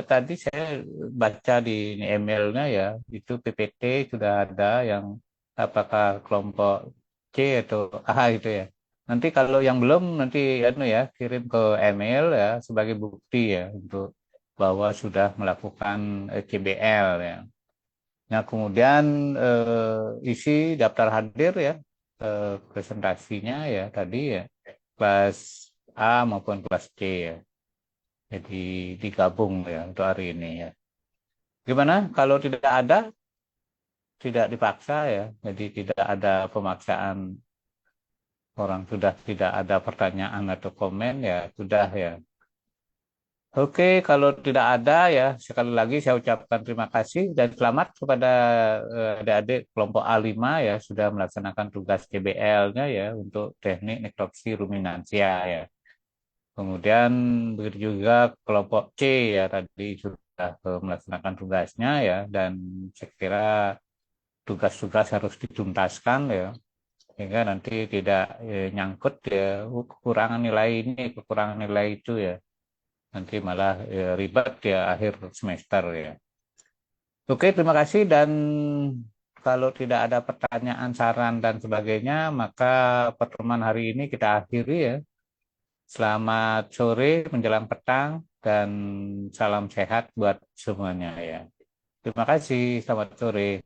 tadi saya baca di emailnya ya itu PPT sudah ada yang apakah kelompok C atau A itu ya. Nanti kalau yang belum nanti ya kirim ke email ya sebagai bukti ya untuk bahwa sudah melakukan CBL ya. Nah kemudian isi daftar hadir ya presentasinya ya tadi ya kelas A maupun kelas C ya. Jadi digabung ya untuk hari ini ya. Gimana kalau tidak ada? Tidak dipaksa ya. Jadi tidak ada pemaksaan, orang sudah tidak ada pertanyaan atau komen ya sudah ya. Oke, kalau tidak ada ya sekali lagi saya ucapkan terima kasih dan selamat kepada adik-adik kelompok A5 ya sudah melaksanakan tugas CBL-nya ya untuk teknik nekropsi ruminansia ya. Kemudian begitu juga kelompok C ya tadi sudah melaksanakan tugasnya ya dan saya kira tugas-tugas harus dituntaskan ya sehingga nanti tidak nyangkut ya kekurangan nilai ini kekurangan nilai itu ya nanti malah ribet ya akhir semester ya. Oke, terima kasih dan kalau tidak ada pertanyaan, saran dan sebagainya maka pertemuan hari ini kita akhiri ya. Selamat sore menjelang petang dan salam sehat buat semuanya ya. Terima kasih, selamat sore.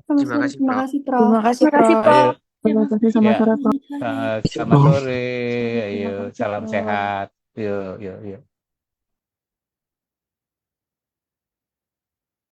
Terima kasih, Terima Prof. kasih, Prof. Terima kasih, Terima kasih, Prof. Ayo, Terima kasih, selamat ya, sore, Prof. selamat sore, ayo, salam sehat, yuk, yuk, yuk.